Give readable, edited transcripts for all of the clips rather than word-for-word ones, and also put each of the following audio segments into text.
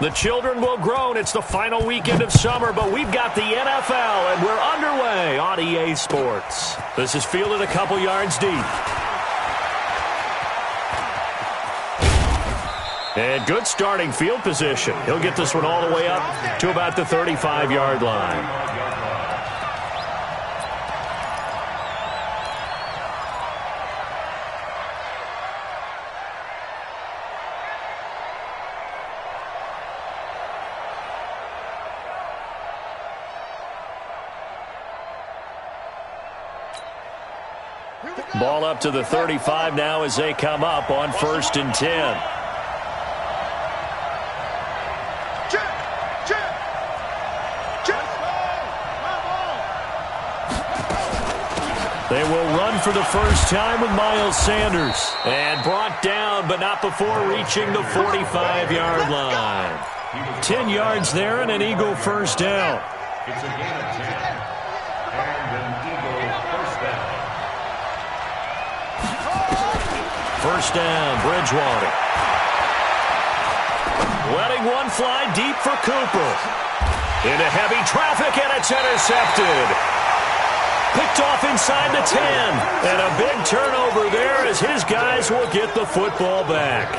The children will groan. It's the final weekend of summer, but we've got the NFL, and we're underway on EA Sports. This is fielded a couple yards deep. And good starting field position. He'll get this one all the way up to about the 35-yard line. Ball up to the 35 now as they come up on 1st and 10. They will run for the first time with Miles Sanders. And brought down, but not before reaching the 45-yard line. 10 yards there and an Eagle first down. It's a gain of 10. And an Eagle first down. First down, Bridgewater. Letting one fly deep for Cooper. Into heavy traffic, and it's intercepted. Picked off inside the 10. And a big turnover there as his guys will get the football back.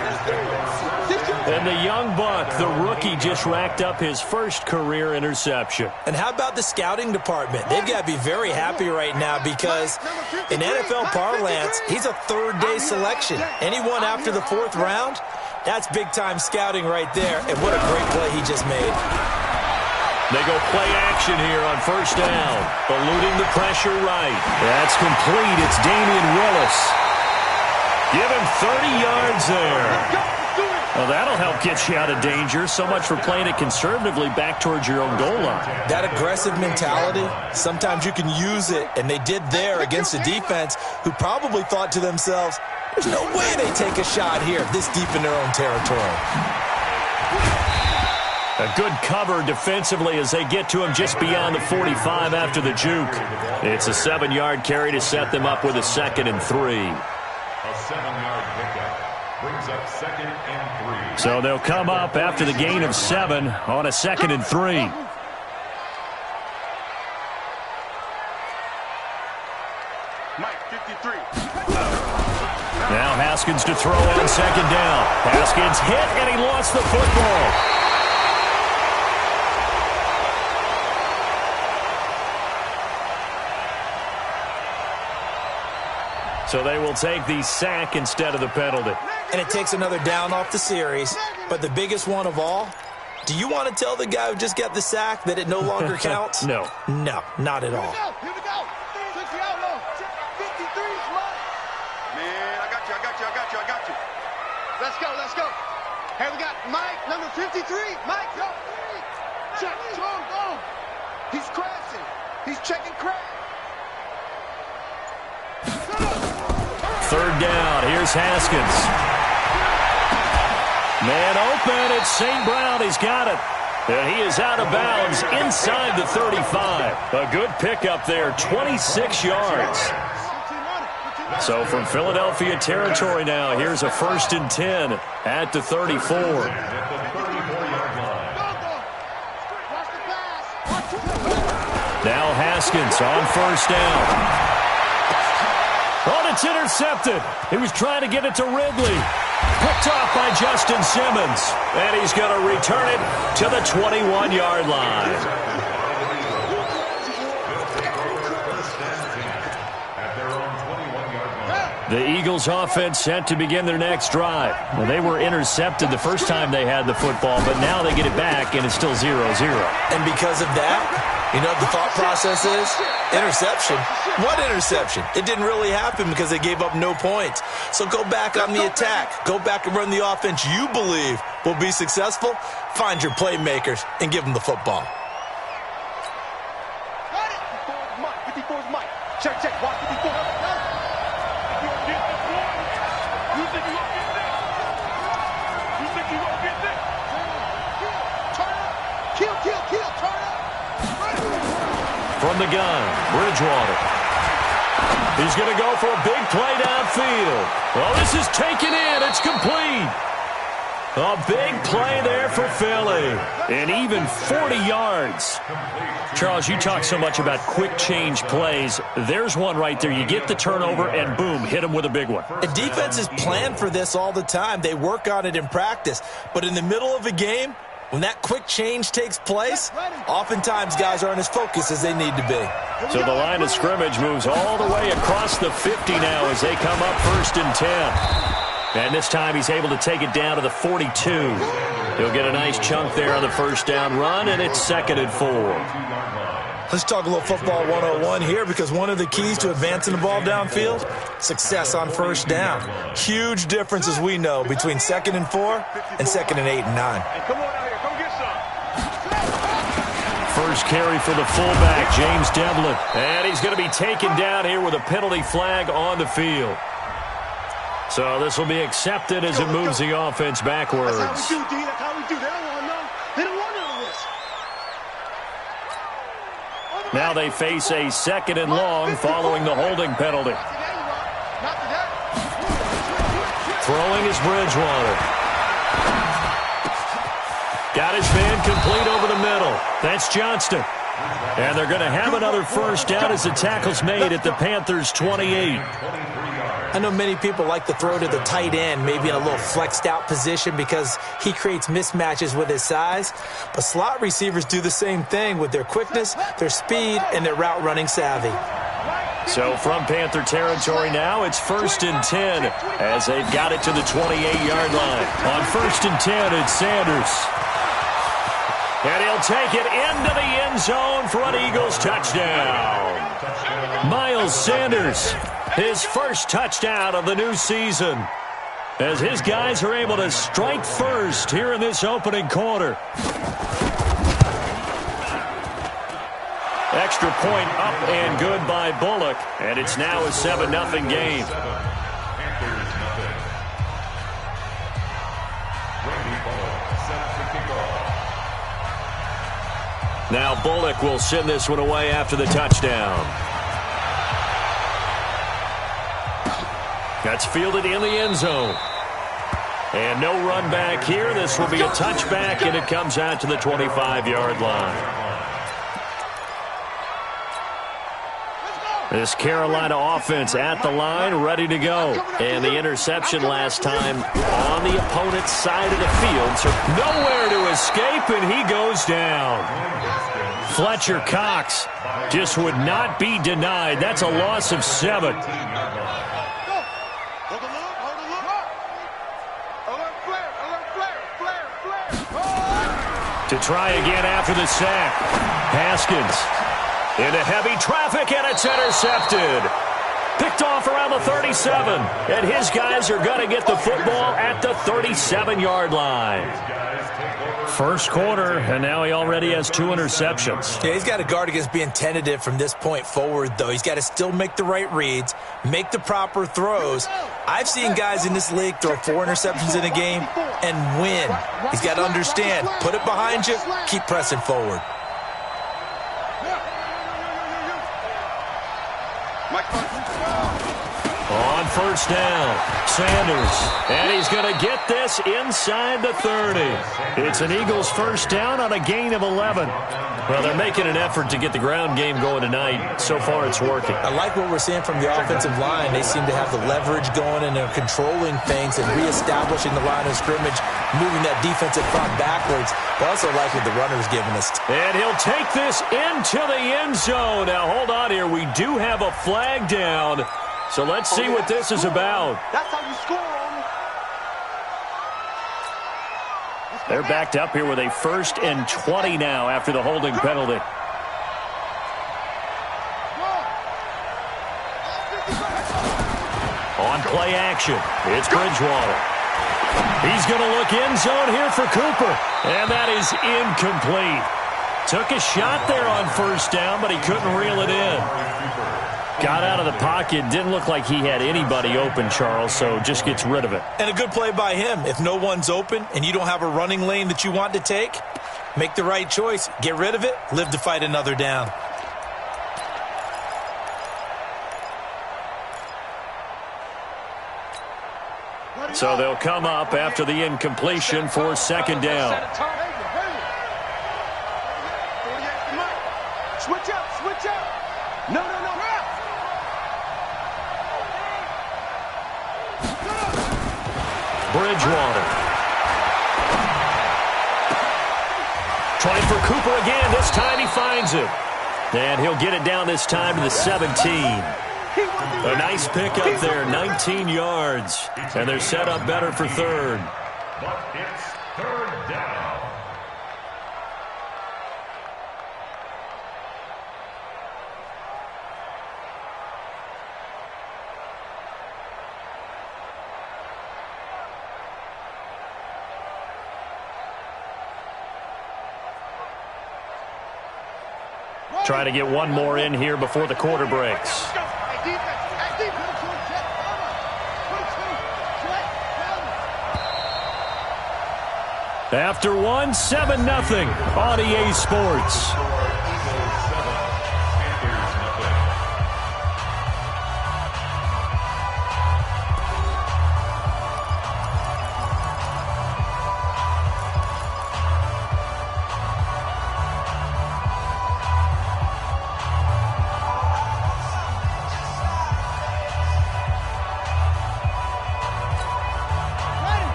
And the young buck, the rookie, just racked up his first career interception. And how about the scouting department? They've got to be very happy right now because in NFL parlance, he's a third-day selection. Anyone after the 4th round, that's big-time scouting right there. And what a great play he just made. They go play action here on first down. Eluding the pressure right. That's complete. It's Damian Willis. Give him 30 yards there. Well, that'll help get you out of danger. So much for playing it conservatively back towards your own goal line. That aggressive mentality, sometimes you can use it, and they did there against a defense who probably thought to themselves, there's no way they take a shot here this deep in their own territory. A good cover defensively as they get to him just beyond the 45 after the juke. It's a 7-yard carry to set them up with a 2nd and 3. A 7-yard pickup brings up 2nd and 3. So they'll come up after the gain of 7 on a 2nd and 3. Mike, 53. Now Haskins to throw on 2nd down. Haskins hit, and he lost the football. So they will take the sack instead of the penalty. And it takes another down off the series. But the biggest one of all, do you want to tell the guy who just got the sack that it no longer counts? No. No, not at all. Here we go. 60 outlaw. 53 is mine. Man, I got you. Let's go. Here we got Mike, number 53. Mike, go. Check, strong, go. He's crashing. He's checking crash. 3rd down. Here's Haskins. Man open. It's St. Brown. He's got it. And he is out of bounds inside the 35. A good pickup there. 26 yards. So from Philadelphia territory now, here's a 1st and 10 at the 34. Now Haskins on 1st down. Oh, it's intercepted. He was trying to get it to Ridley. Picked off by Justin Simmons. And he's going to return it to the 21-yard line. The Eagles offense set to begin their next drive. Well, they were intercepted the first time they had the football, but now they get it back, and it's still 0-0. And because of that, you know what the thought process is? Interception. What interception? It didn't really happen because they gave up no points. So go back on the attack. Go back and run the offense you believe will be successful. Find your playmakers and give them the football. Got it. 54 is Mike. Check. Watch 54. From the gun, Bridgewater. He's going to go for a big play downfield. Well, this is taken in. It's complete. A big play there for Philly. And even 40 yards. Charles, you talk so much about quick change plays. There's one right there. You get the turnover and boom, hit him with a big one. And defenses plan for this all the time. They work on it in practice. But in the middle of a game, when that quick change takes place, oftentimes guys aren't as focused as they need to be. So the line of scrimmage moves all the way across the 50 now as they come up 1st and 10. And this time he's able to take it down to the 42. He'll get a nice chunk there on the first down run, and it's 2nd and 4. Let's talk a little football 101 here, because one of the keys to advancing the ball downfield, success on first down. Huge difference, as we know, between 2nd and 4 and 2nd and 8 and 9. Come on out here, come get some. First carry for the fullback, James Devlin. And he's going to be taken down here with a penalty flag on the field. So this will be accepted as it moves the offense backwards. That's how we do, D. That's how we do. They don't want none. They don't want none of this. Now they face a 2nd and long following the holding penalty. Throwing is Bridgewater. Got his man complete over the middle. That's Johnston. And they're going to have another first down as the tackle's made at the Panthers' 28. I know many people like to throw to the tight end, maybe in a little flexed out position because he creates mismatches with his size. But slot receivers do the same thing with their quickness, their speed, and their route running savvy. So from Panther territory now, it's 1st and 10 as they've got it to the 28-yard line. On 1st and 10, it's Sanders. And he'll take it into the end zone for an Eagles touchdown. Miles Sanders, his first touchdown of the new season, as his guys are able to strike first here in this opening quarter. Extra point up and good by Bullock, and it's now a 7-0 game. Now Bullock will send this one away after the touchdown. That's fielded in the end zone. And no run back here. This will be a touchback, and it comes out to the 25-yard line. This Carolina offense at the line, ready to go. And the interception last time on the opponent's side of the field. So nowhere to escape, and he goes down. Fletcher Cox just would not be denied. That's a loss of 7. To try again after the sack. Haskins into heavy traffic, and it's intercepted. Picked off around the 37, and his guys are going to get the football at the 37-yard line. First quarter, and now he already has 2 interceptions. Yeah, he's got to guard against being tentative from this point forward, though. He's got to still make the right reads, make the proper throws. I've seen guys in this league throw 4 interceptions in a game and win. He's got to understand, put it behind you, keep pressing forward. On first down, Sanders, and he's going to get this inside the 30. It's an Eagles first down on a gain of 11. Well, they're making an effort to get the ground game going tonight. So far, it's working. I like what we're seeing from the offensive line. They seem to have the leverage going, and they're controlling things and reestablishing the line of scrimmage, moving that defensive front backwards. But also like what the runner's giving us. And he'll take this into the end zone. Now, hold on here. We do have a flag down. So let's see what this is about. That's how you score on me. They're backed up here with a 1st and 20 now after the holding penalty. On play action, it's Bridgewater. He's going to look end zone here for Cooper. And that is incomplete. Took a shot there on first down, but he couldn't reel it in. Got out of the pocket. Didn't look like he had anybody open, Charles, so just gets rid of it. And a good play by him. If no one's open and you don't have a running lane that you want to take, make the right choice. Get rid of it. Live to fight another down. So they'll come up after the incompletion for second down. Switch up, switch up. No. Bridgewater. Trying for Cooper again. This time he finds it. And he'll get it down this time to the 17. A nice pickup there, 19 yards. And they're set up better for third. But it's third down. Try to get one more in here before the quarter breaks. After 7-0 on EA Sports.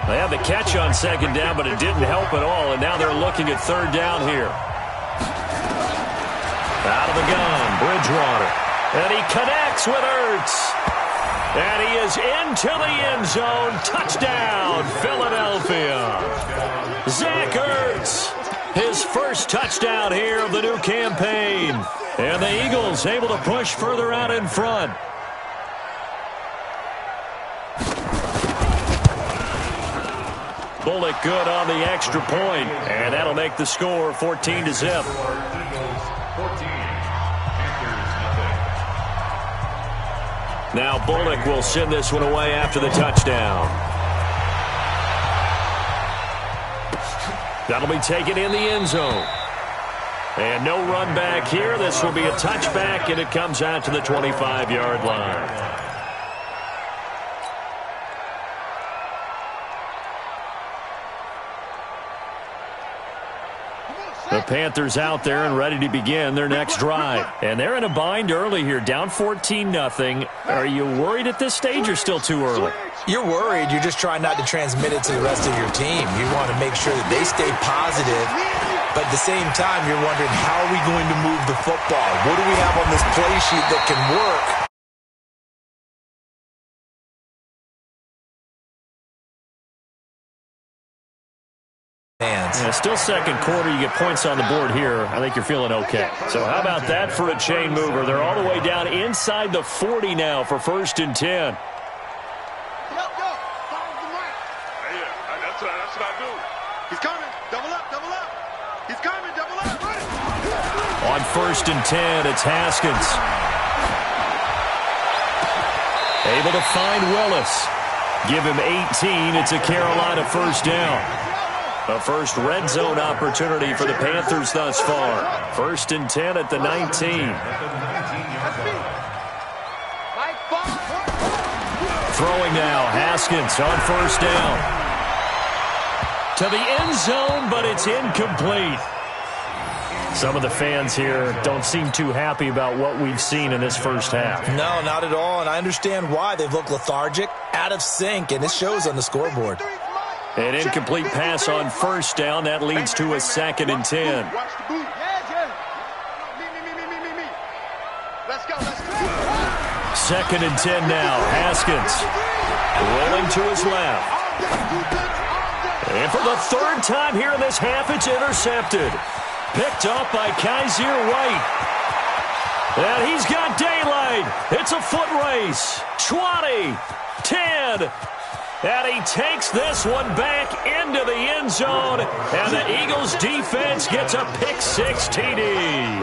They had the catch on second down, but it didn't help at all, and now they're looking at third down here. Out of the gun, Bridgewater. And he connects with Ertz. And he is into the end zone. Touchdown, Philadelphia. Zach Ertz, his first touchdown here of the new campaign. And the Eagles able to push further out in front. Bullock good on the extra point, and that'll make the score 14-0. Now Bullock will send this one away after the touchdown. That'll be taken in the end zone. And no run back here. This will be a touchback, and it comes out to the 25-yard line. The Panthers out there and ready to begin their next drive. And they're in a bind early here, down 14-0. Are you worried at this stage or still too early? You're worried. You're just trying not to transmit it to the rest of your team. You want to make sure that they stay positive. But at the same time, you're wondering, how are we going to move the football? What do we have on this play sheet that can work? Yeah, still second quarter. You get points on the board here. I think you're feeling okay. So how about that for a chain mover? They're all the way down inside the 40 now for 1st and 10. That's what I do. He's coming. Double up. He's coming. Double up. On 1st and 10, it's Haskins. Able to find Willis. Give him 18. It's a Carolina first down. A first red zone opportunity for the Panthers thus far. 1st and 10 at the 19. Throwing now, Haskins on 1st down. To the end zone, but it's incomplete. Some of the fans here don't seem too happy about what we've seen in this first half. No, not at all, and I understand why. They've looked lethargic, out of sync, and it shows on the scoreboard. An incomplete pass on 1st down. That leads to a 2nd and 10. Watch the boot. Me. Let's go. 2nd and 10 now. Haskins rolling to his left. And for the 3rd time here in this half, it's intercepted. Picked up by Kaiser White. And he's got daylight. It's a foot race. 20, 10. And he takes this one back into the end zone. And the Eagles defense gets a pick-6 TD.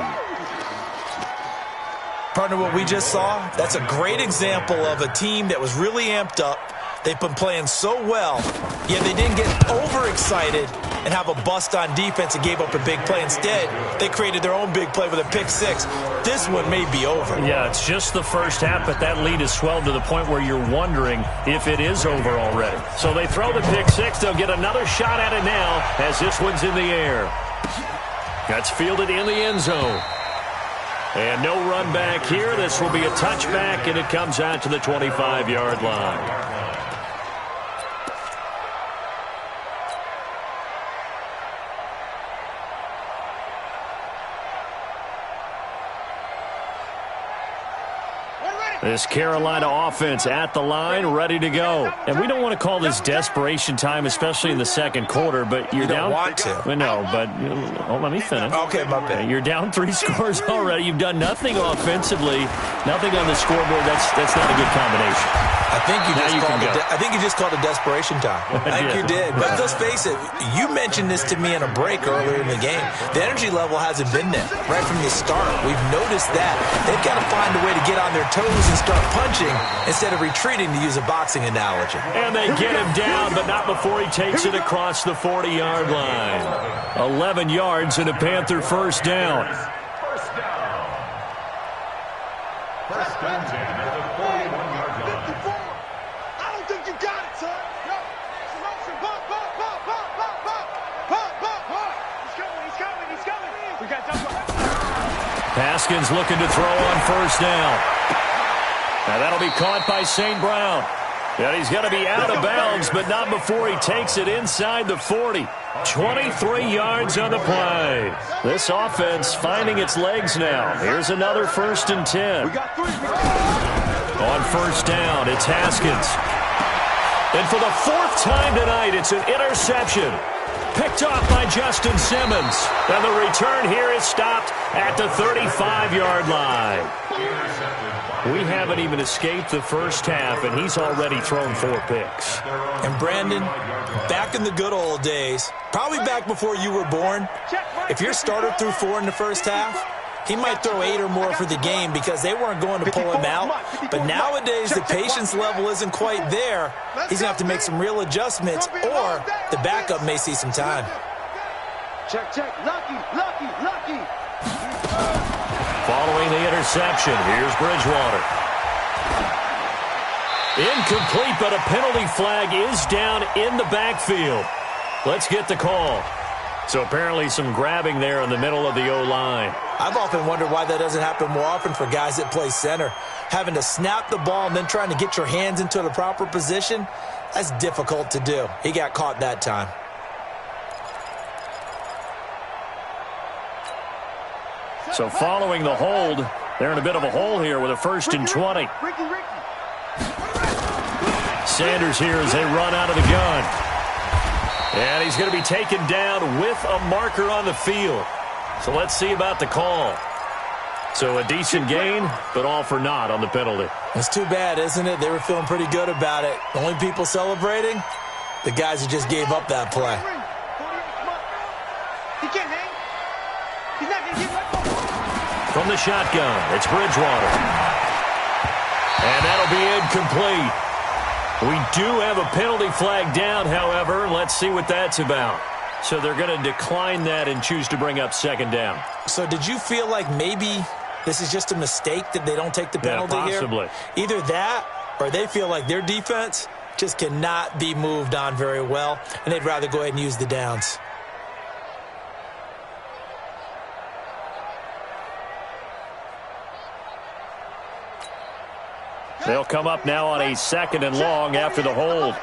Partner, what we just saw, that's a great example of a team that was really amped up. They've been playing so well, yet they didn't get overexcited and have a bust on defense and gave up a big play. Instead, they created their own big play with a pick six. This one may be over. Yeah, it's just the first half, but that lead has swelled to the point where you're wondering if it is over already. So they throw the pick six. They'll get another shot at it now as this one's in the air. That's fielded in the end zone. And no run back here. This will be a touchback, and it comes out to the 25-yard line. This Carolina offense at the line, ready to go. And we don't want to call this desperation time, especially in the second quarter, but you're down. You don't want to. Well, no, but let me finish. Okay, my bad. You're down 3 scores already. You've done nothing offensively, nothing on the scoreboard. That's not a good combination. I think you just called it desperation time. I think you did. But let's face it, you mentioned this to me in a break earlier in the game. The energy level hasn't been there right from the start. We've noticed that. They've got to find a way to get on their toes and start punching instead of retreating, to use a boxing analogy. And they get him down, but not before he takes it across the 40-yard line. 11 yards and a Panther first down. First down, at the 41-yard line. 54. I don't think you got it, son. Yo, motion. Pop. He's coming. We got double. Haskins looking to throw on first down. Now that'll be caught by St. Brown. And he's going to be out of bounds, but not before he takes it inside the 40. 23 yards on the play. This offense finding its legs now. Here's another 1st and 10. On first down, it's Haskins. And for the 4th time tonight, it's an interception. Picked off by Justin Simmons. And the return here is stopped at the 35-yard line. We haven't even escaped the first half, and he's already thrown 4 picks. And Brandon, back in the good old days, probably back before you were born, if your starter threw 4 in the first half, he might throw 8 or more for the game because they weren't going to pull him out. But nowadays, the patience level isn't quite there. He's going to have to make some real adjustments, or the backup may see some time. Check. Lucky. Following the interception, here's Bridgewater. Incomplete, but a penalty flag is down in the backfield. Let's get the call. So apparently some grabbing there in the middle of the O-line. I've often wondered why that doesn't happen more often for guys that play center. Having to snap the ball and then trying to get your hands into the proper position, that's difficult to do. He got caught that time. So following the hold, they're in a bit of a hole here with a 1st and 20. Sanders here as they run out of the gun. And he's going to be taken down with a marker on the field. So let's see about the call. So a decent gain, but all for naught on the penalty. It's too bad, isn't it? They were feeling pretty good about it. The only people celebrating, the guys who just gave up that play. He can't hang. He's not going to get right. From the shotgun, it's Bridgewater. And that'll be incomplete. We do have a penalty flag down, however. Let's see what that's about. So they're going to decline that and choose to bring up 2nd down. So did you feel like maybe this is just a mistake that they don't take the penalty possibly here? Either that or they feel like their defense just cannot be moved on very well, and they'd rather go ahead and use the downs. They'll come up now on a 2nd and long after the hold.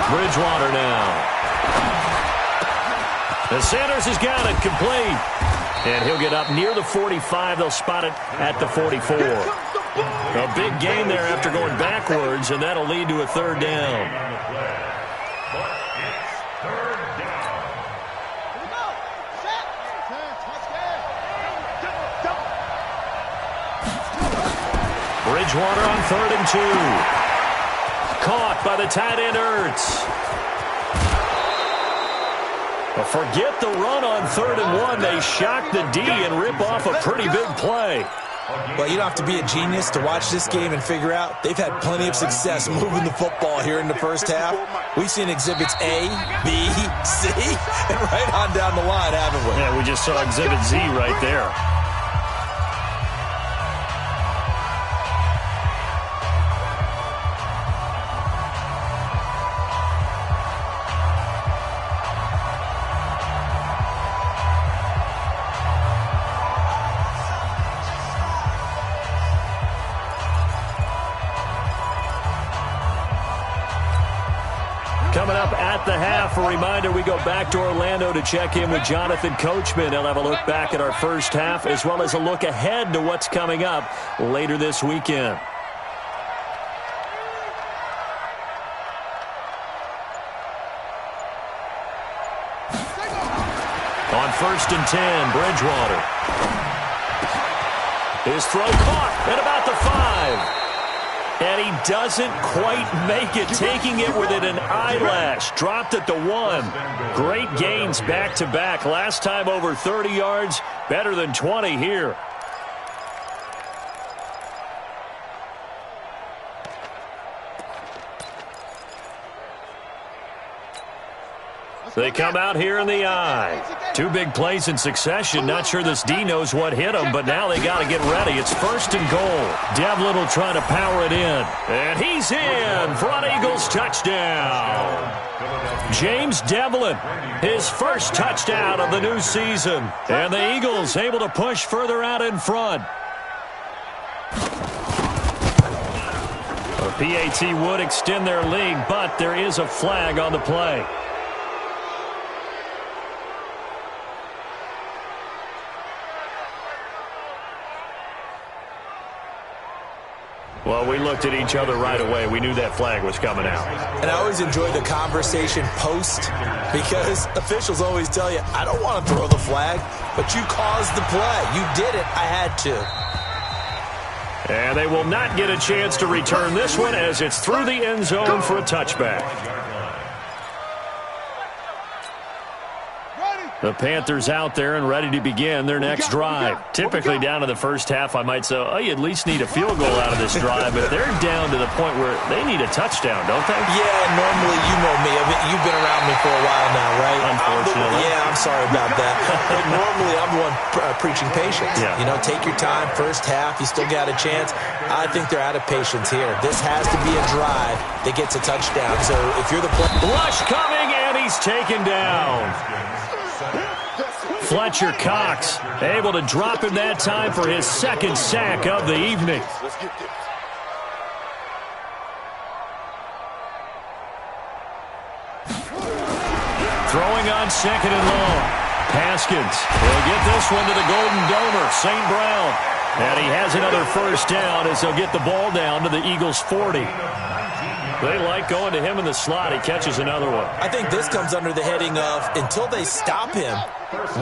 Bridgewater now. The Sanders has got it complete. And he'll get up near the 45. They'll spot it at the 44. A big gain there after going backwards, and that'll lead to a 3rd down. Bridgewater on 3rd and 2. Caught by the tight end, Ertz. Well, forget the run on 3rd and 1. They shock the D and rip off a pretty big play. Well, you don't have to be a genius to watch this game and figure out they've had plenty of success moving the football here in the first half. We've seen exhibits A, B, C, and right on down the line, haven't we? Yeah, we just saw exhibit Z right there. Coming up at the half, a reminder, we go back to Orlando to check in with Jonathan Coachman. He'll have a look back at our first half as well as a look ahead to what's coming up later this weekend. On 1st and 10, Bridgewater. His throw caught at about the 5. And he doesn't quite make it, taking it within an eyelash. Dropped at the 1. Great gains back-to-back. Last time over 30 yards, better than 20 here. They come out here in the eye. 2 big plays in succession. Not sure this D knows what hit him, but now they got to get ready. It's 1st and goal. Devlin will try to power it in. And he's in for an Eagles touchdown. James Devlin, his first touchdown of the new season. And the Eagles able to push further out in front. A PAT would extend their lead, but there is a flag on the play. Well, we looked at each other right away. We knew that flag was coming out. And I always enjoy the conversation post because officials always tell you, I don't want to throw the flag, but you caused the play. You did it. I had to. And they will not get a chance to return this one as it's through the end zone for a touchback. The Panthers out there and ready to begin their next drive. Typically down to the first half, I might say, oh, you at least need a field goal out of this drive, but they're down to the point where they need a touchdown, don't they? Yeah, normally, you know me. You've been around me for a while now, right? Unfortunately. I'm sorry about that. But normally, I'm the one preaching patience. Yeah. You know, take your time. First half, you still got a chance. I think they're out of patience here. This has to be a drive that gets a touchdown. So if you're the player... Rush coming, and he's taken down. Fletcher Cox able to drop him that time for his 2nd sack of the evening. Throwing on 2nd and long. Haskins will get this one to the Golden Domer, St. Brown. And he has another first down as they'll get the ball down to the Eagles' 40. They like going to him in the slot. He catches another one. I think this comes under the heading of until they stop him,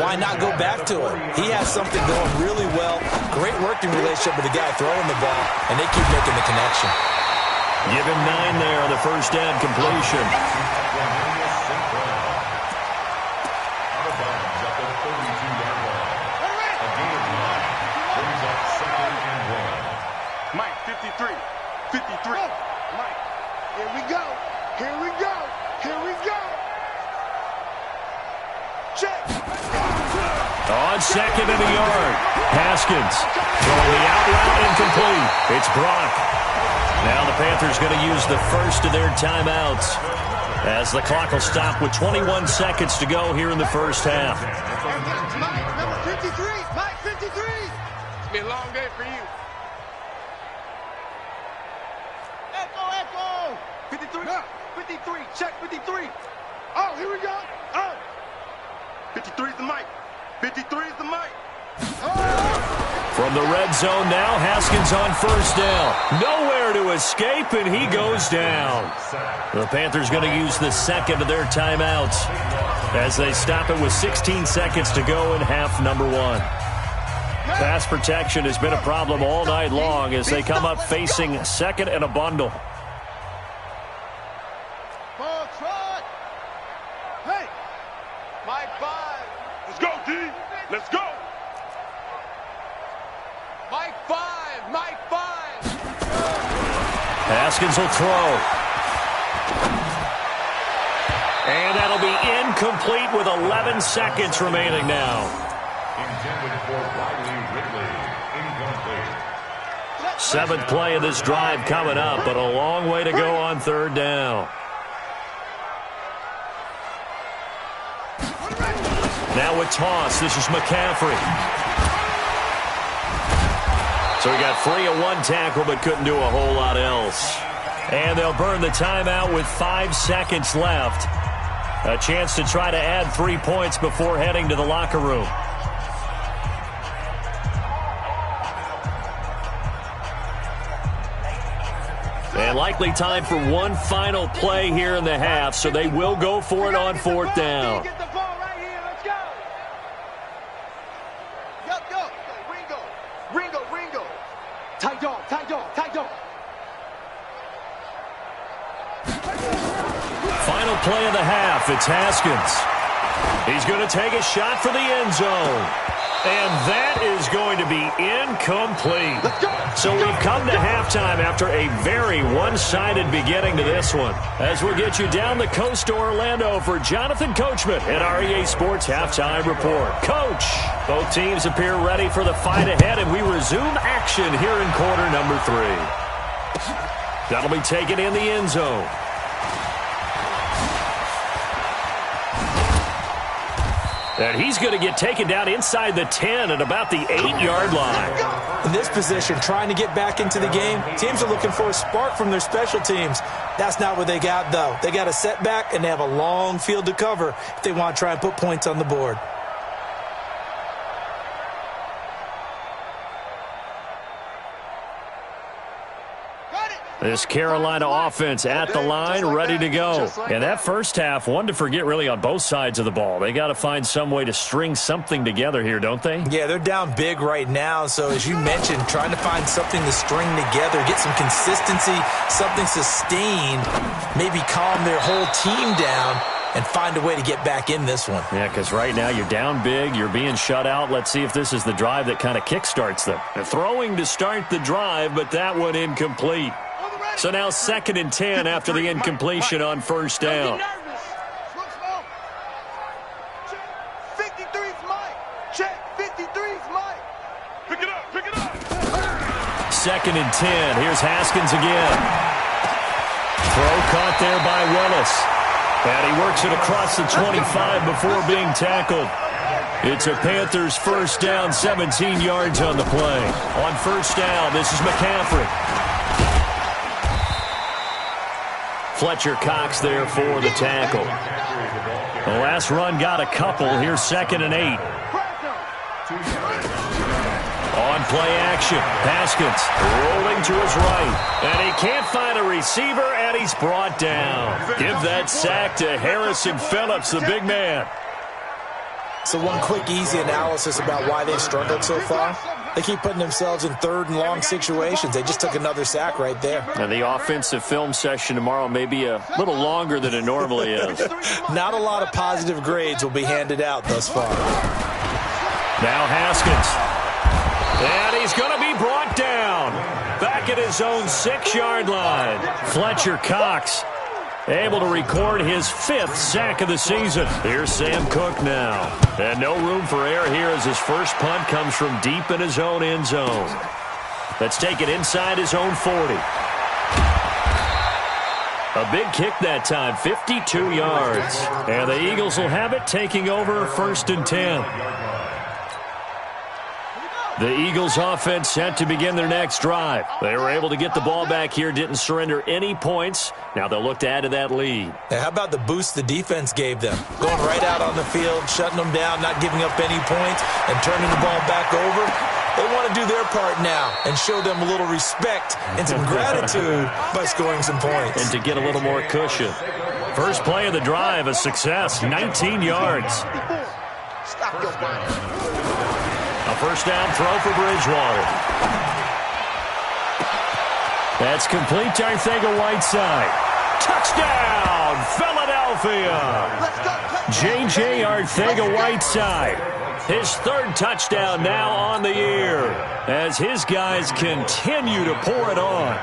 why not go back to him? He has something going really well. Great working relationship with the guy throwing the ball, and they keep making the connection. Give him 9 there on the first down completion. Mike, 53. 53. Mike, here we go. Here we go. Here we go. Check. On 2nd and a yard. Haskins throwing the out route incomplete. It's Brock. Now the Panthers going to use the first of their timeouts as the clock will stop with 21 seconds to go here in the first half. Mike, number 53. Mike, 53. It's been a long day for you. Echo. 53. No. 53. Check 53. Oh, here we go. Oh. 53 is the mic. 53 is the mic. From the red zone now, Haskins on first down. Nowhere to escape, and he goes down. The Panthers going to use the second of their timeouts as they stop it with 16 seconds to go in half number 1. Pass protection has been a problem all night long as they come up facing 2nd and a bundle. Hey, Mike 5. Let's go, D. Let's go. Mike 5. Haskins will throw. And that'll be incomplete with 11 seconds remaining now. Intended for Riley Ridley. Incomplete. 7th play of this drive coming up, but a long way to go on 3rd down. Now with toss, this is McCaffrey. So he got free of one tackle, but couldn't do a whole lot else. And they'll burn the timeout with 5 seconds left. A chance to try to add 3 points before heading to the locker room. And likely time for one final play here in the half, so they will go for it on 4th down. Get the ball right here. Let's go. Go. Ringo. Tight dog. Final play of the half, it's Haskins. He's going to take a shot for the end zone. And that is going to be incomplete. So we've come to halftime after a very one-sided beginning to this one. As we'll get you down the coast to Orlando for Jonathan Coachman at REA Sports Halftime Report. Coach, both teams appear ready for the fight ahead, and we resume action here in quarter number 3. That'll be taken in the end zone. And he's going to get taken down inside the 10 at about the 8-yard line. In this position, trying to get back into the game, teams are looking for a spark from their special teams. That's not what they got, though. They got a setback, and they have a long field to cover if they want to try and put points on the board. This Carolina offense at the line, ready to go. And that first half, one to forget really on both sides of the ball. They got to find some way to string something together here, don't they? Yeah, they're down big right now. So as you mentioned, trying to find something to string together, get some consistency, something sustained, maybe calm their whole team down and find a way to get back in this one. Yeah, because right now you're down big, you're being shut out. Let's see if this is the drive that kind of kickstarts them. They're throwing to start the drive, but that one incomplete. So now 2nd and 10 after the incompletion on 1st down. 53's Mike. Check. 53's Mike. Pick it up. 2nd and 10. Here's Haskins again. Throw caught there by Willis. And he works it across the 25 before being tackled. It's a Panthers 1st down, 17 yards on the play. On 1st down, this is McCaffrey. Fletcher Cox there for the tackle. The last run got a couple. Here's 2nd and 8. On play action, Haskins rolling to his right. And he can't find a receiver, and he's brought down. Give that sack to Harrison Phillips, the big man. So one quick, easy analysis about why they've struggled so far. They keep putting themselves in 3rd and long situations. They just took another sack right there. And the offensive film session tomorrow may be a little longer than it normally is. Not a lot of positive grades will be handed out thus far. Now Haskins. And he's going to be brought down. Back at his own 6-yard line. Fletcher Cox able to record his 5th sack of the season. Here's Sam Cook now. And no room for error here as his first punt comes from deep in his own end zone. Let's take it inside his own 40. A big kick that time, 52 yards. And the Eagles will have it, taking over 1st and 10. The Eagles offense set to begin their next drive. They were able to get the ball back here, didn't surrender any points. Now they'll look to add to that lead. Now, how about the boost the defense gave them? Going right out on the field, shutting them down, not giving up any points, and turning the ball back over. They want to do their part now and show them a little respect and some gratitude by scoring some points. And to get a little more cushion. First play of the drive, a success, 19 yards. Stop your mind. A first down throw for Bridgewater. That's complete to Arcega-Whiteside. Touchdown, Philadelphia! J.J. Arcega-Whiteside. His 3rd touchdown now on the year as his guys continue to pour it on.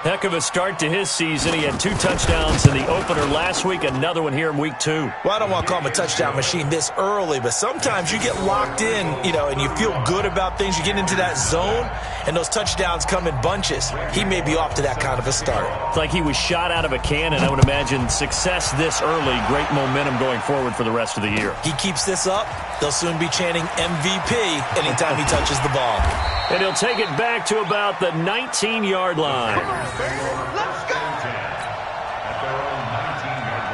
Heck of a start to his season. He had 2 touchdowns in the opener last week, another one here in week 2. Well, I don't want to call him a touchdown machine this early, but sometimes you get locked in, and you feel good about things. You get into that zone, and those touchdowns come in bunches. He may be off to that kind of a start. It's like he was shot out of a cannon. I would imagine success this early, great momentum going forward for the rest of the year. He keeps this up, they'll soon be chanting MVP anytime he touches the ball. And he'll take it back to about the 19-yard line. Let's go! At their own 19-yard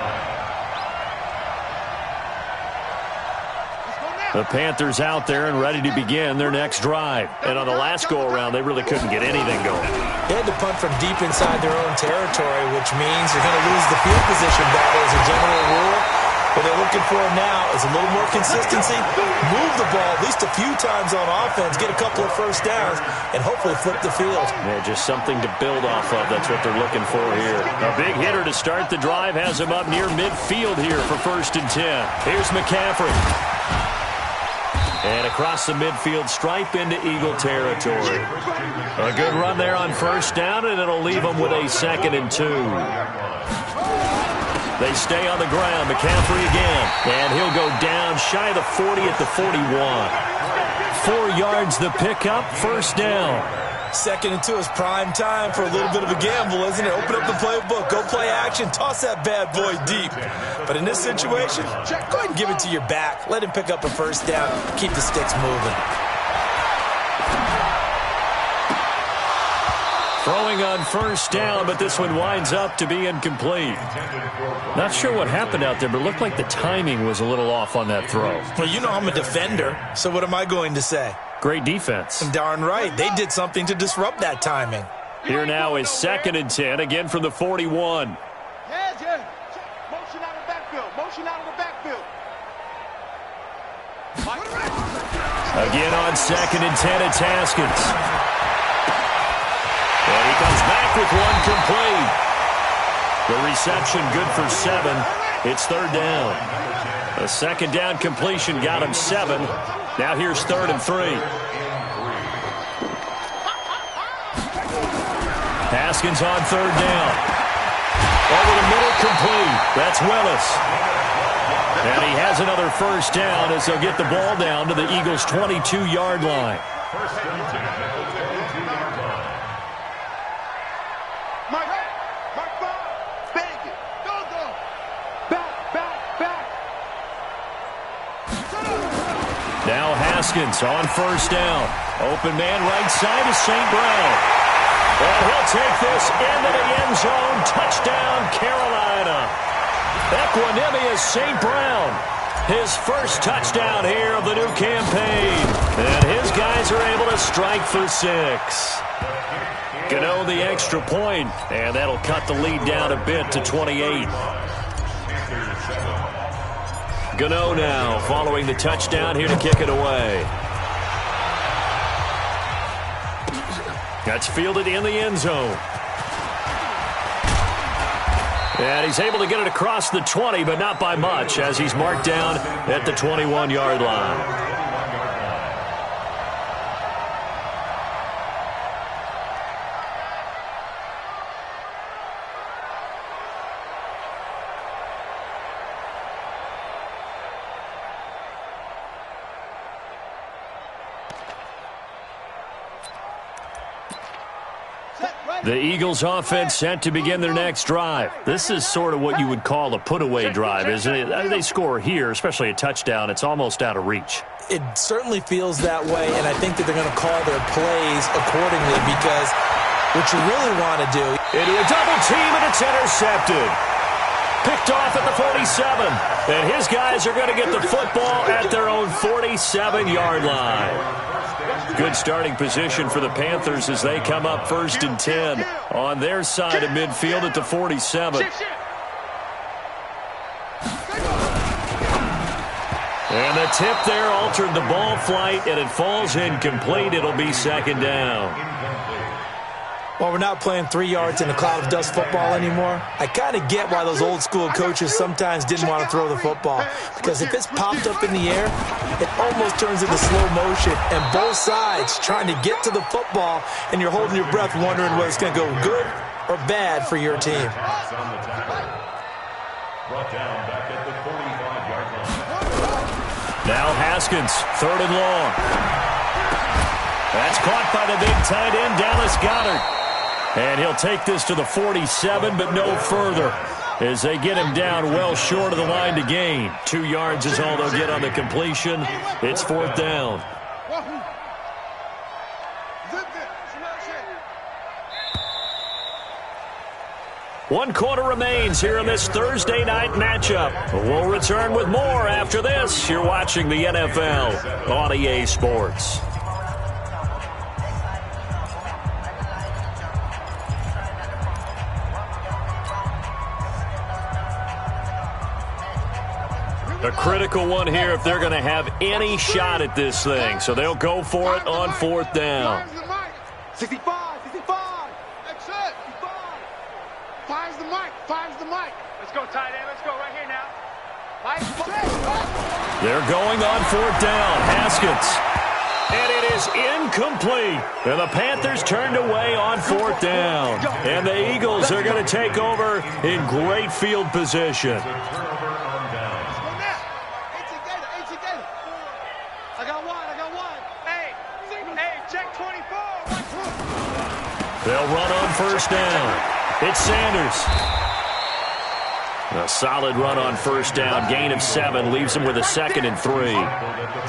line. The Panthers out there and ready to begin their next drive. And on the last go-around, they really couldn't get anything going. They had to punt from deep inside their own territory, which means you're going to lose the field position battle as a general rule. What they're looking for now is a little more consistency, move the ball at least a few times on offense, get a couple of first downs, and hopefully flip the field. Yeah, just something to build off of. That's what they're looking for here. A big hitter to start the drive has him up near midfield here for 1st and 10. Here's McCaffrey. And across the midfield stripe into Eagle territory. A good run there on 1st down, and it'll leave them with a 2nd and 2. They stay on the ground. McCaffrey again. And he'll go down shy of the 40 at the 41. 4 yards the pickup. 1st down. 2nd and 2 is prime time for a little bit of a gamble, isn't it? Open up the playbook. Go play action. Toss that bad boy deep. But in this situation, go ahead and give it to your back. Let him pick up a 1st down. Keep the sticks moving. Throwing on 1st down, but this one winds up to be incomplete. Not sure what happened out there, but it looked like the timing was a little off on that throw. Well, I'm a defender, so what am I going to say? Great defense. Darn right. They did something to disrupt that timing. Here now is 2nd and 10, again from the 41. Yeah. Motion out of the backfield. Motion out of the backfield. Again on 2nd and 10, it's Haskins. And he comes back with one complete. The reception good for 7. It's 3rd down. A 2nd down completion got him 7. Now here's 3rd and 3. Haskins on 3rd down. Over the middle, complete. That's Willis. And he has another 1st down as they'll get the ball down to the Eagles' 22-yard line. Now Haskins on 1st down. Open man right side is St. Brown. And he'll take this into the end zone. Touchdown, Carolina. Equanimous St. Brown. His 1st touchdown here of the new campaign. And his guys are able to strike for 6. Gano the extra point, and that'll cut the lead down a bit to 28. Gano now following the touchdown here to kick it away. That's fielded in the end zone. And he's able to get it across the 20, but not by much, as he's marked down at the 21-yard line. The Eagles offense set to begin their next drive. This is sort of what you would call a put-away drive, isn't it? They score here, especially a touchdown. It's almost out of reach. It certainly feels that way, and I think that they're going to call their plays accordingly because what you really want to do... Into a double team, and it's intercepted. Picked off at the 47. And his guys are going to get the football at their own 47-yard line. Good starting position for the Panthers as they come up 1st and 10 on their side of midfield at the 47. And the tip there altered the ball flight, and it falls incomplete. It'll be 2nd down. Well, we're not playing 3 yards in a cloud of dust football anymore. I kind of get why those old school coaches sometimes didn't want to throw the football. Because if it's popped up in the air, it almost turns into slow motion. And both sides trying to get to the football, and you're holding your breath wondering whether it's going to go good or bad for your team. Brought down back at the 45-yard line. Now Haskins, 3rd and long. That's caught by the big tight end, Dallas Goedert. And he'll take this to the 47, but no further, as they get him down well short of the line to gain. 2 yards is all they'll get on the completion. It's 4th down. One quarter remains here in this Thursday night matchup. We'll return with more after this. You're watching the NFL on EA Sports. A critical one here if they're going to have any shot at this thing. So they'll go for it on 4th down. 65, 65. That's it. 5's the mic. 5's the mic. Let's go, tight end. Let's go right here now. They're going on 4th down. Haskins. And it is incomplete. And the Panthers turned away on 4th down. And the Eagles are going to take over in great field position. They'll run on 1st down. It's Sanders. A solid run on 1st down. Gain of 7 leaves them with a 2nd and 3.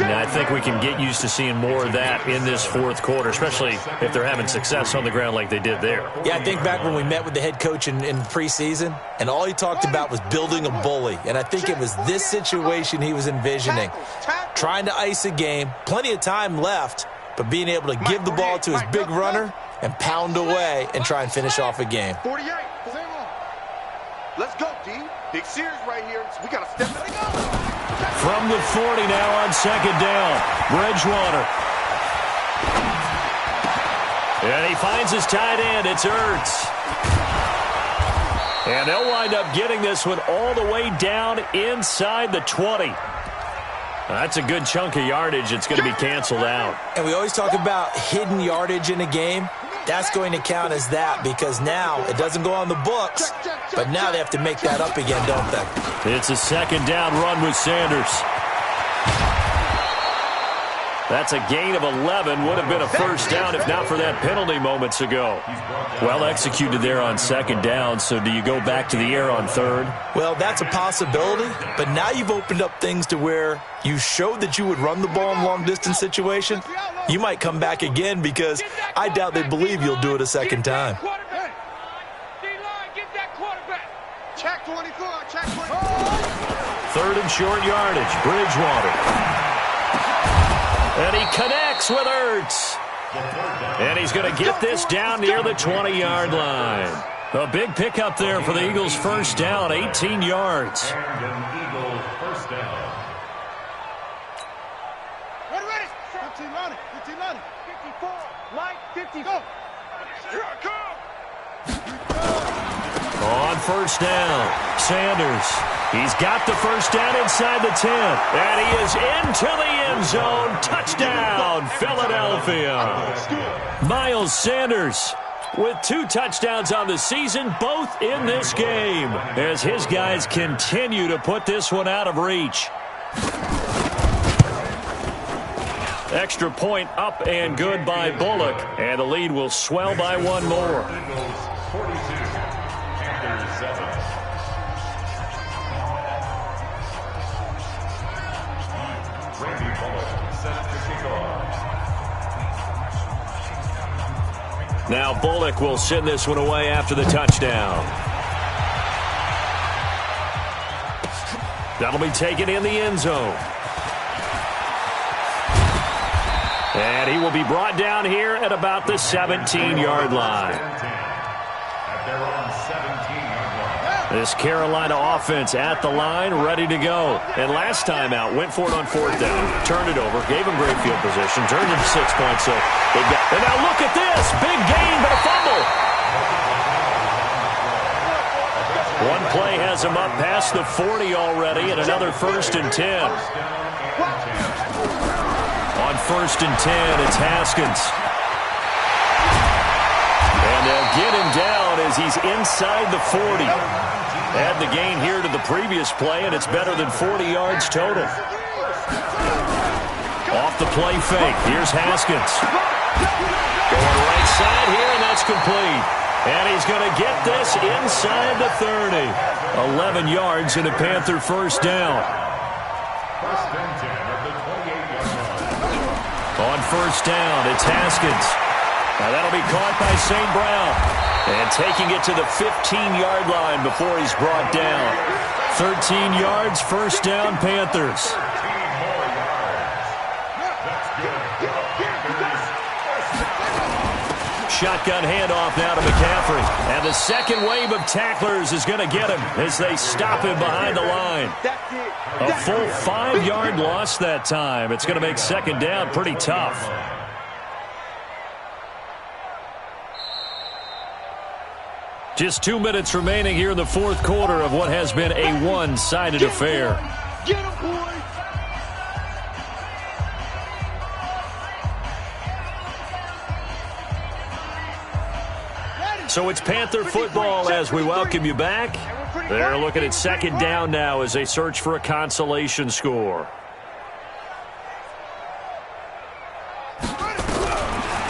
Now, I think we can get used to seeing more of that in this 4th quarter, especially if they're having success on the ground like they did there. Yeah, I think back when we met with the head coach in preseason, and all he talked about was building a bully. And I think it was this situation he was envisioning. Trying to ice a game, plenty of time left, but being able to give the ball to his big runner and pound away and try and finish off a game. 48. Let's go, D. Big Sears right here. We got to step it up. From the 40 now on 2nd down. Bridgewater. And he finds his tight end. It's Ertz. And they'll wind up getting this one all the way down inside the 20. That's a good chunk of yardage. It's going to be canceled out. And we always talk about hidden yardage in a game. That's going to count as that because now it doesn't go on the books, but now they have to make that up again, don't they? It's a 2nd down run with Sanders. That's a gain of 11. Would have been a 1st down if not for that penalty moments ago. Well executed there on 2nd down, so do you go back to the air on 3rd? Well, that's a possibility, but now you've opened up things to where you showed that you would run the ball in long-distance situation. You might come back again because I doubt they believe you'll do it a 2nd time. Check 24, check 24. 3rd and short yardage, Bridgewater. And he connects with Ertz. And he's going to get this down near the 20-yard line. A big pickup there for the Eagles' 1st down, 18 yards. And an Eagle 1st down. Ready. 15 running. 54. Mike, 50. Go. Here I come. On 1st down, Sanders. He's got the 1st down inside the 10. And he is into the end zone. Touchdown, Philadelphia. Miles Sanders with 2 touchdowns on the season, both in this game, as his guys continue to put this one out of reach. Extra point up and good by Bullock, and the lead will swell by 1 more. Eagles 42, Panthers 7. Randy Bullock set to kick off. Now Bullock will send this one away after the touchdown. That'll be taken in the end zone. And he will be brought down here at about the 17-yard line. At their own 17-yard line. This Carolina offense at the line, ready to go. And last time out, went for it on fourth down, turned it over, gave him great field position, turned into 6 points. So and now look at this. Big gain, but a fumble. One play has him up past the 40 already, and another 1st and 10. On 1st and 10, it's Haskins. And they'll get him down as he's inside the 40. Add the gain here to the previous play, and it's better than 40 yards total. Off the play fake. Here's Haskins. Going right side here, and that's complete. And he's going to get this inside the 30. 11 yards and a Panther 1st down. First and 10 of the 28-yard line. On 1st down, it's Haskins. Now that'll be caught by St. Brown. And taking it to the 15-yard line before he's brought down. 13 yards, 1st down, Panthers. 13 more yards. That's good. Shotgun handoff now to McCaffrey. And the second wave of tacklers is going to get him as they stop him behind the line. A full 5-yard loss that time. It's going to make 2nd down pretty tough. Just 2 minutes remaining here in the 4th quarter of what has been a one-sided affair. Get him, boy. So it's Panther football as we welcome you back. They're looking at 2nd down now as they search for a consolation score.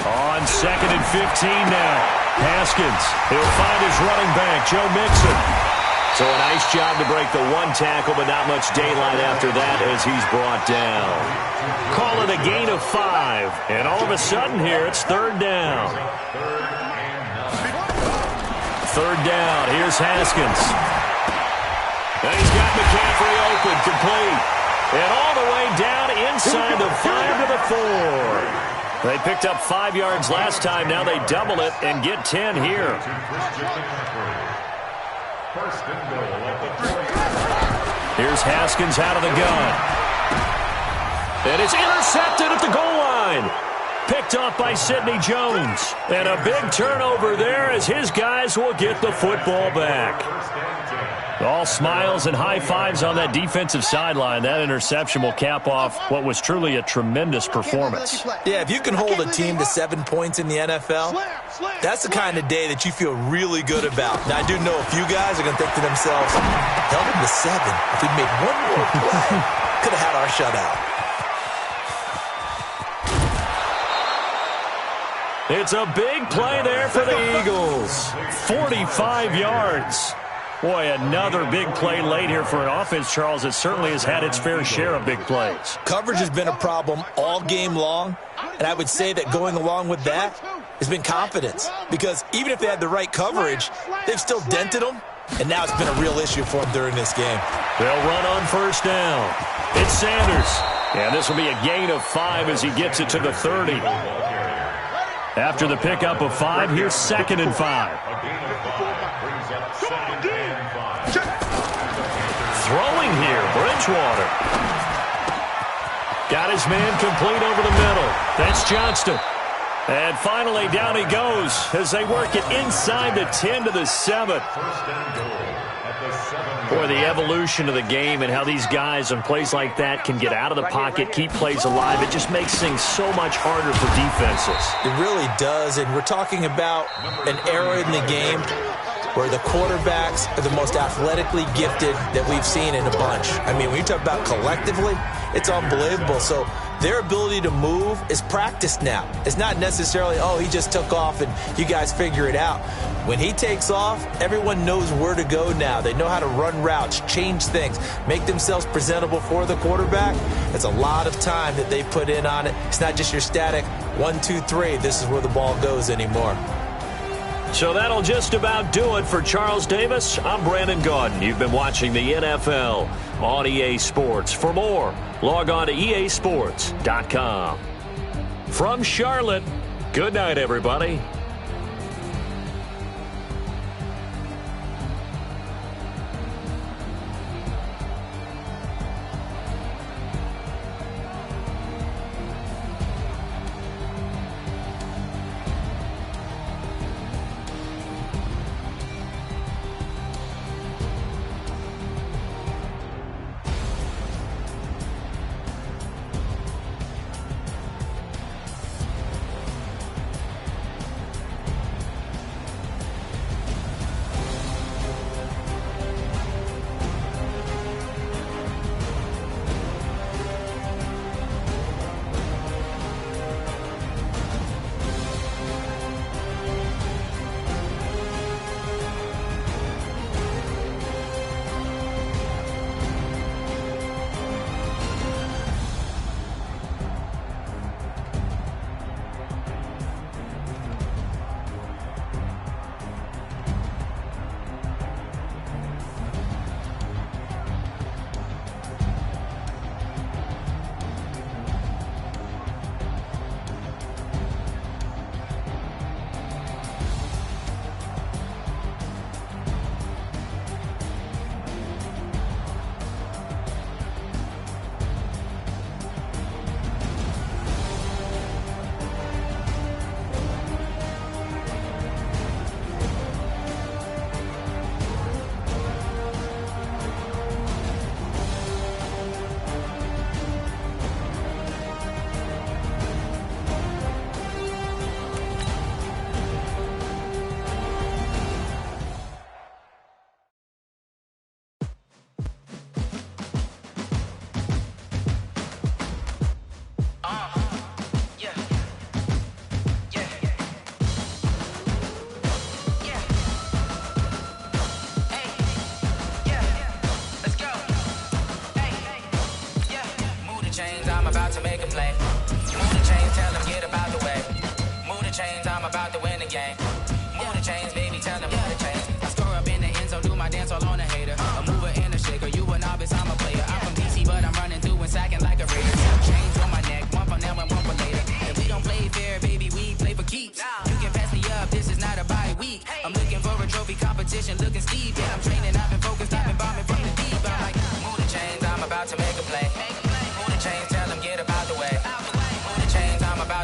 On 2nd and 15 now. Haskins, he'll find his running back, Joe Mixon. So a nice job to break the 1 tackle, but not much daylight after that as he's brought down. Call it a gain of 5, and all of a sudden here it's 3rd down. 3rd down, here's Haskins. And he's got McCaffrey open, complete. And all the way down inside the 5 to the 4. They picked up 5 yards last time. Now they double it and get 10 here. Here's Haskins out of the gun. And it's intercepted at the goal line. Picked off by Sidney Jones. And a big turnover there as his guys will get the football back. All smiles and high fives on that defensive sideline. That interception will cap off what was truly a tremendous performance. Yeah, if you can hold a team to 7 points in the NFL, that's the kind of day that you feel really good about. Now, I do know a few guys are going to think to themselves, held them to 7. If we'd made one more play, could have had our shutout. It's a big play there for the Eagles. 45 yards. Boy, another big play late here for an offense, Charles, that certainly has had its fair share of big plays. Coverage has been a problem all game long, and I would say that going along with that has been confidence. Because even if they had the right coverage, they've still dented them, and now it's been a real issue for them during this game. They'll run on 1st down. It's Sanders. And this will be a gain of 5 as he gets it to the 30. After the pickup of 5, here's 2nd and 5. Throwing here, Bridgewater. Got his man complete over the middle. That's Johnston. And finally, down he goes as they work it inside the 10 to the 7. Boy, the evolution of the game and how these guys on plays like that can get out of the pocket, keep plays alive, it just makes things so much harder for defenses. It really does, and we're talking about an era in the game where the quarterbacks are the most athletically gifted that we've seen in a bunch. I mean, when you talk about collectively, it's unbelievable. So their ability to move is practiced now. It's not necessarily, oh, he just took off and you guys figure it out. When he takes off, everyone knows where to go now. They know how to run routes, change things, make themselves presentable for the quarterback. It's a lot of time that they put in on it. It's not just your static 1, 2, 3, this is where the ball goes anymore. So that'll just about do it for Charles Davis. I'm Brandon Gaudin. You've been watching the NFL on EA Sports. For more, log on to easports.com. From Charlotte, good night, everybody.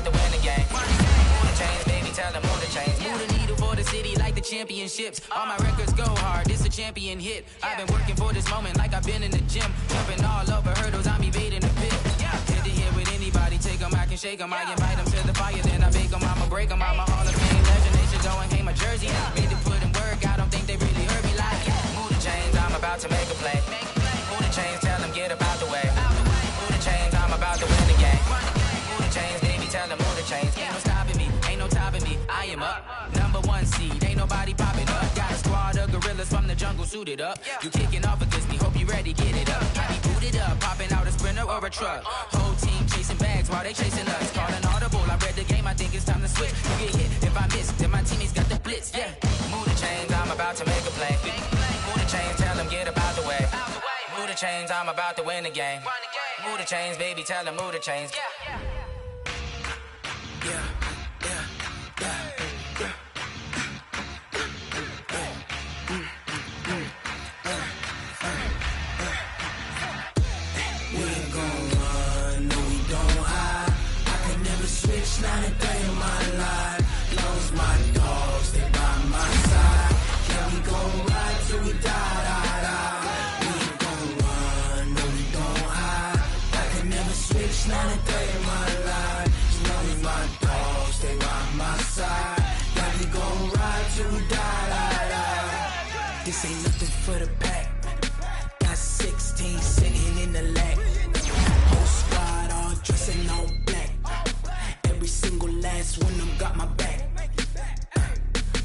about to win the game. Move the chains, baby, tell them move the chains. Move the needle for the city like the championships. All my records go hard, this a champion hit. I've been working for this moment like I've been in the gym. Jumping all over hurdles, I'm evading the pit. Hit to hit with anybody, take them, I can shake them. I invite them to the fire, then I bake them, I'ma break them. I'm a Hall of Fame legend, they should go and hang my jersey. Made to put in work, I don't think they really heard me like. Move the chains, I'm about to make a play. Move the chains, tell them get up out the way. Move the chains, I'm about to win the game. Move the chains, baby, tell them move the chains. Ain't no stopping me, ain't no topping me. I am up, #1 seed, ain't nobody popping up. Got a squad of gorillas from the jungle suited up. You kicking off against me, hope you ready, get it up. I be booted up, popping out a Sprinter or a truck. Whole team chasing bags while they chasing us. Calling audible, I read the game, I think it's time to switch. You get hit, if I miss, then my teammates got the blitz, yeah. Move the chains, I'm about to make a play. Move the chains, tell them get up out the way. Move the chains, I'm about to win the game. Move the chains, baby, tell them move the chains. Yeah. Not a day in my life. Lost my dogs, they by my side. Yeah, we gon' ride till we die. We ain't gon' run, no, we don't hide. I can never switch, not a day in my life. Lost my dogs, they by my side. Yeah, we gon' ride till we die. This ain't nothing for the pack. Got 16 sitting in the lap. Whole squad all dressing all black. Every single last one of them got my back.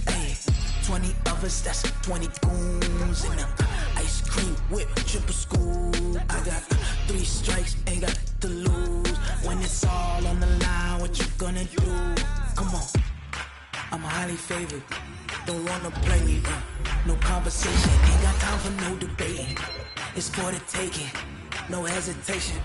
Hey, 20 of us, that's 20 goons in the ice cream whip, triple scoop. I got 3 strikes, ain't got to lose. When it's all on the line, what you gonna do? Come on, I'm highly favored. Don't wanna play me, no conversation. Ain't got time for no debating. It's for the taking, no hesitation.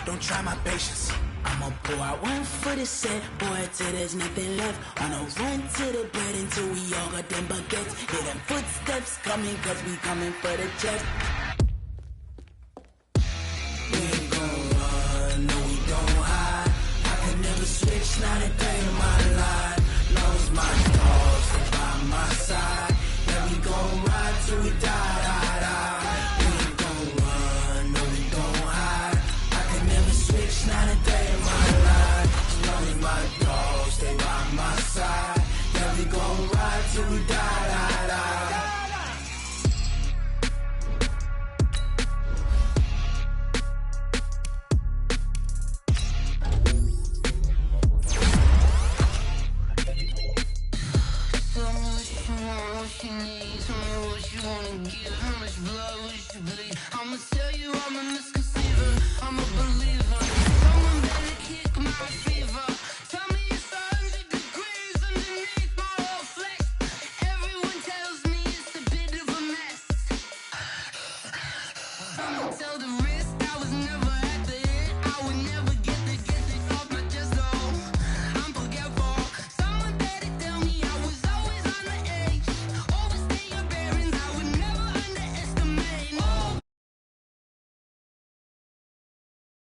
Don't try my patience. I'ma pour out one for the set, boy, till there's nothing left. Wanna run to the bread until we all got them baguettes. Hear them footsteps coming, cause we coming for the chest.